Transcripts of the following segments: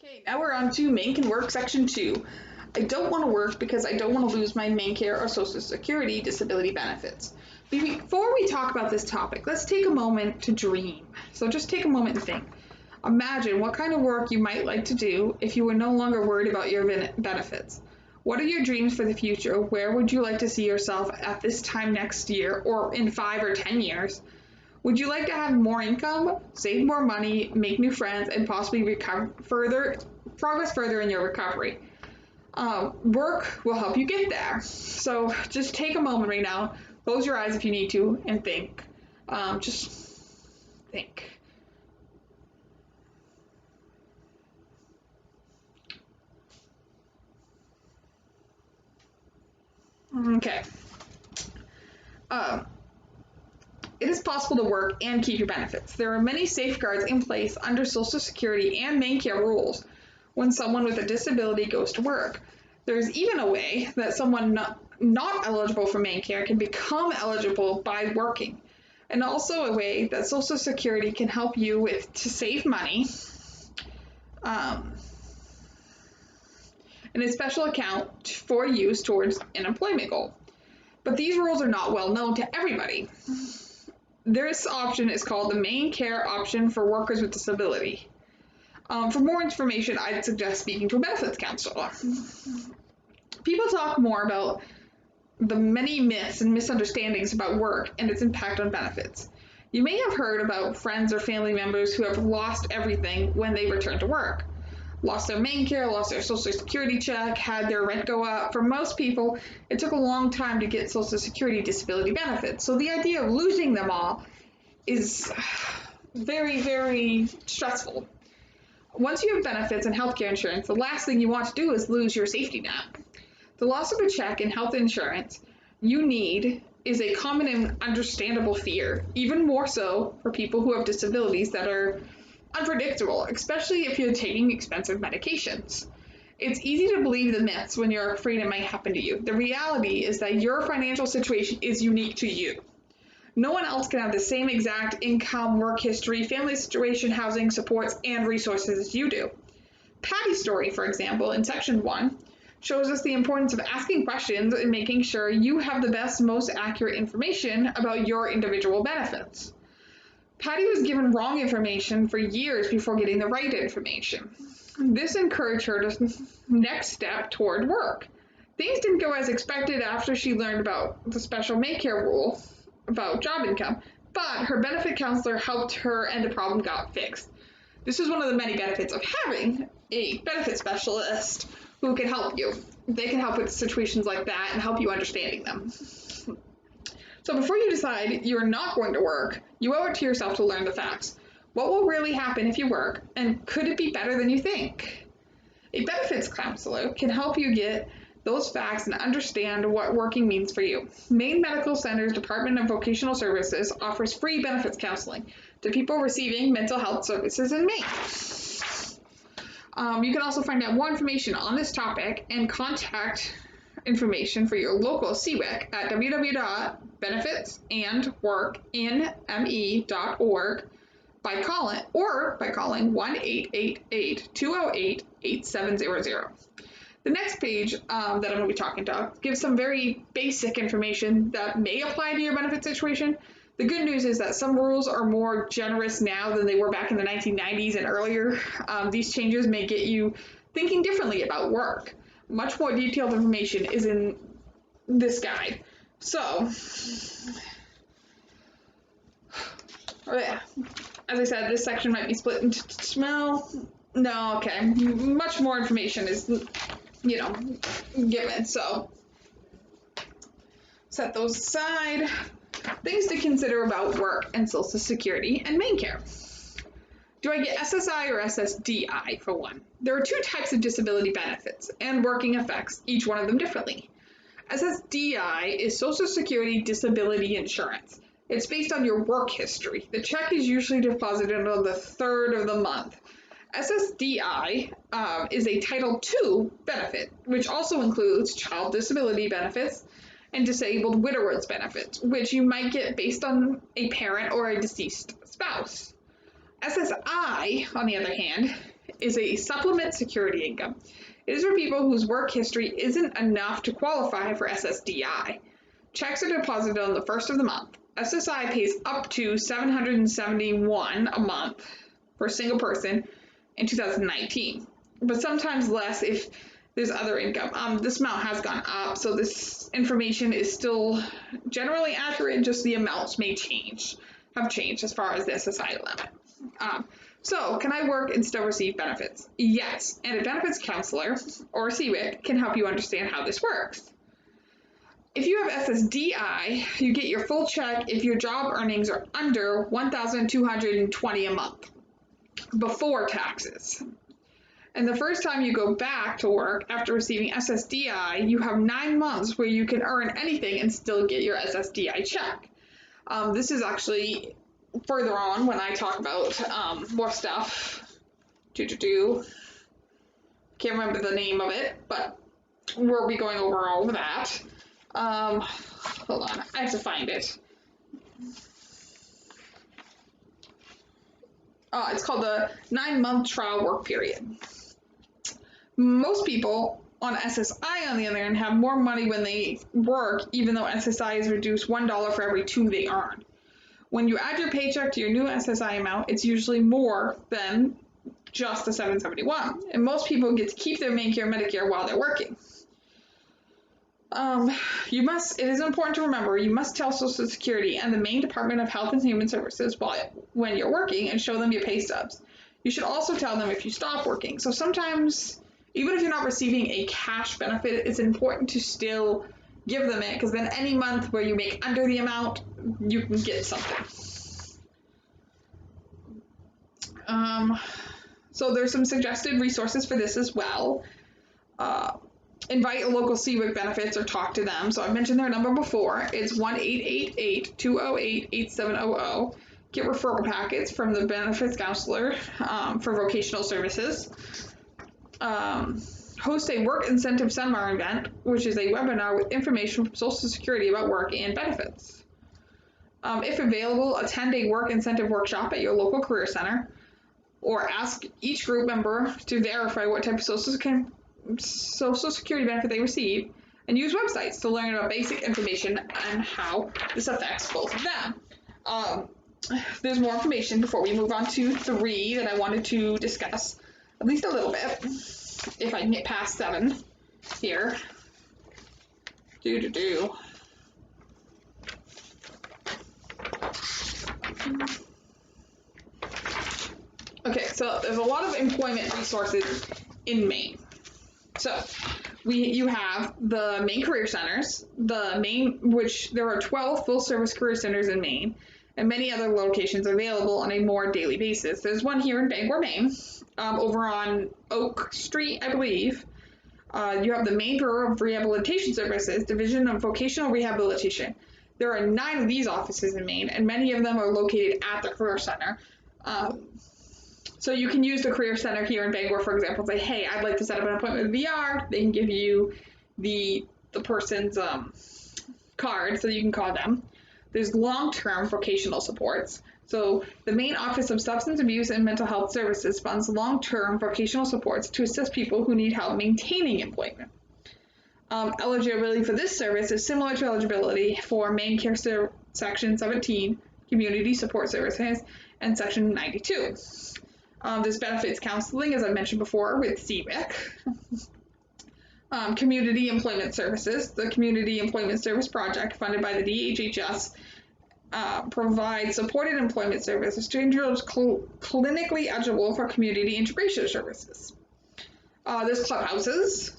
Okay, now we're on to Maine can work section 2. I don't want to work because I don't want to lose my Maine care or Social Security disability benefits. Before we talk about this topic, let's take a moment to dream. So just take a moment and think. Imagine what kind of work you might like to do if you were no longer worried about your benefits. What are your dreams for the future? Where would you like to see yourself at this time next year or in 5 or 10 years? Would you like to have more income, save more money, make new friends, and possibly progress further in your recovery? Work will help you get there. So just take a moment right now, close your eyes if you need to, and think. Just think. Okay. It is possible to work and keep your benefits. There are many safeguards in place under Social Security and Maine care rules when someone with a disability goes to work. There's even a way that someone not eligible for Maine care can become eligible by working, and also a way that Social Security can help you with to save money in a special account for use towards an employment goal. But these rules are not well known to everybody. This option is called the Maine Care option for workers with disability. For more information, I'd suggest speaking to a benefits counselor. People talk more about the many myths and misunderstandings about work and its impact on benefits. You may have heard about friends or family members who have lost everything when they return to work. Lost their Maine care, lost their Social Security check, had their rent go up. For most people, it took a long time to get Social Security disability benefits. So the idea of losing them all is very, very stressful. Once you have benefits and healthcare insurance, the last thing you want to do is lose your safety net. The loss of a check in health insurance you need is a common and understandable fear, even more so for people who have disabilities that are unpredictable, especially if you're taking expensive medications. It's easy to believe the myths when you're afraid it might happen to you. The reality is that your financial situation is unique to you. No one else can have the same exact income, work history, family situation, housing, supports, and resources as you do. Patty's story, for example, in section 1, shows us the importance of asking questions and making sure you have the best, most accurate information about your individual benefits. Patty was given wrong information for years before getting the right information. This encouraged her to next step toward work. Things didn't go as expected after she learned about the special Maine care rule about job income, but her benefit counselor helped her and the problem got fixed. This is one of the many benefits of having a benefit specialist who can help you. They can help with situations like that and help you understanding them. So before you decide you're not going to work, you owe it to yourself to learn the facts. What will really happen if you work, and could it be better than you think? A benefits counselor can help you get those facts and understand what working means for you. Maine Medical Center's Department of Vocational Services offers free benefits counseling to people receiving mental health services in Maine. You can also find out more information on this topic and contact information for your local CWIC at www.benefitsandworkinme.org by calling 1-888-208-8700. The next page that I'm going to be talking about gives some very basic information that may apply to your benefit situation. The good news is that some rules are more generous now than they were back in the 1990s and earlier. These changes may get you thinking differently about work. Much more detailed information is in this guide. So, as I said, this section might be split into much more information is, given. So, set those aside. Things to consider about work and Social Security and Maine care. Do I get SSI or SSDI for one? There are two types of disability benefits, and working affects each one of them differently. SSDI is Social Security Disability Insurance. It's based on your work history. The check is usually deposited on the 3rd of the month. SSDI is a Title II benefit, which also includes child disability benefits and disabled widower's benefits, which you might get based on a parent or a deceased spouse. SSI, on the other hand, is a supplement security income. It is for people whose work history isn't enough to qualify for SSDI. Checks are deposited on the first of the month. SSI pays up to $771 a month for a single person in 2019, but sometimes less if there's other income. This amount has gone up, so this information is still generally accurate, just the amounts may have changed as far as the SSI limit. So, can I work and still receive benefits? Yes, and a benefits counselor, or CWIC, can help you understand how this works. If you have SSDI, you get your full check if your job earnings are under $1,220 a month before taxes. And the first time you go back to work after receiving SSDI, you have 9 months where you can earn anything and still get your SSDI check. This is actually further on when I talk about more stuff. Can't remember the name of it, but we'll be going over all of that. Hold on, I have to find it. It's called the 9-month trial work period. Most people on SSI, on the other hand, have more money when they work, even though SSI is reduced $1 for every 2 they earn. When you add your paycheck to your new SSI amount, it's usually more than just the $771, and most people get to keep their Medicare while they're working. It is important to remember, you must tell Social Security and the Maine Department of Health and Human Services when you're working and show them your pay stubs. You should also tell them if you stop working. So sometimes, even if you're not receiving a cash benefit, it's important to still give them it, because then any month where you make under the amount, you can get something. So there's some suggested resources for this as well. Invite a local CWIC benefits or talk to them. So I've mentioned their number before. It's 1-888-208-8700. Get referral packets from the benefits counselor for vocational services. Host a work incentive seminar event, which is a webinar with information from Social Security about work and benefits. If available, attend a work incentive workshop at your local career center, or ask each group member to verify what type of Social Security benefit they receive, and use websites to learn about basic information and how this affects both of them. There's more information before we move on to 3 that I wanted to discuss at least a little bit, if I can get past 7 here. Okay, so there's a lot of employment resources in Maine. So you have the Maine Career Centers, which there are 12 full-service career centers in Maine, and many other locations available on a more daily basis. There's one here in Bangor, Maine, over on Oak Street, I believe. You have the Maine Bureau of Rehabilitation Services, Division of Vocational Rehabilitation. There are 9 of these offices in Maine, and many of them are located at the Career Center. So you can use the Career Center here in Bangor, for example, say, hey, I'd like to set up an appointment with VR. They can give you the person's card so you can call them. There's long-term vocational supports. So the Maine Office of Substance Abuse and Mental Health Services funds long-term vocational supports to assist people who need help maintaining employment. Eligibility for this service is similar to eligibility for Maine Care Section 17, Community Support Services, and Section 92. This benefits counseling, as I mentioned before, with CWIC. Community Employment Services. The Community Employment Service Project, funded by the DHHS, provides supported employment services to individuals clinically eligible for community integration services. There's clubhouses.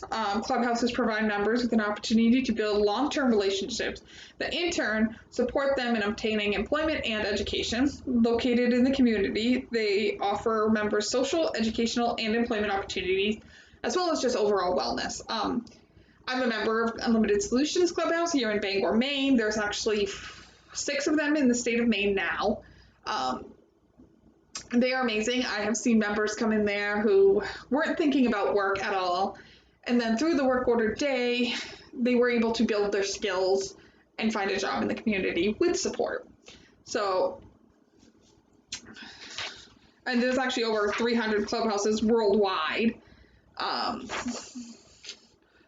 Clubhouses provide members with an opportunity to build long-term relationships that in turn support them in obtaining employment and education. Located in the community, they offer members social, educational, and employment opportunities, as well as just overall wellness. I'm a member of Unlimited Solutions Clubhouse here in Bangor, Maine. There's actually 6 of them in the state of Maine now. They are amazing. I have seen members come in there who weren't thinking about work at all, and then through the work order day, they were able to build their skills and find a job in the community with support. So and there's actually over 300 clubhouses worldwide.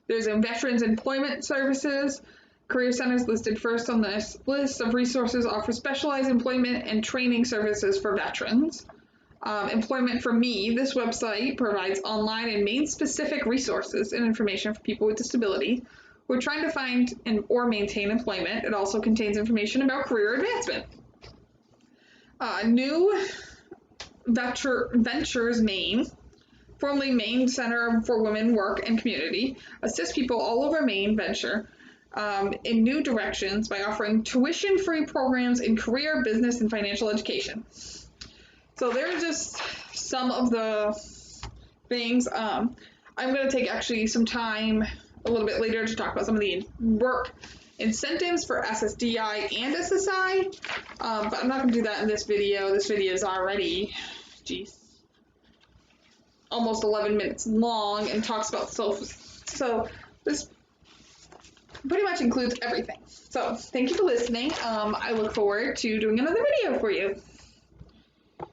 There's a Veterans Employment Services. Career Centers listed first on this list of resources offer specialized employment and training services for veterans. Employment for Me, this website provides online and Maine-specific resources and information for people with disability who are trying to find or maintain employment. It also contains information about career advancement. New Ventures Maine, formerly Maine Center for Women, Work, and Community, assists people all over Maine venture in new directions by offering tuition-free programs in career, business, and financial education. So there's just some of the things. I'm going to take actually some time a little bit later to talk about some of the work incentives for SSDI and SSI, but I'm not going to do that in this video. This video is already, almost 11 minutes long and talks about so this pretty much includes everything. So thank you for listening. I look forward to doing another video for you.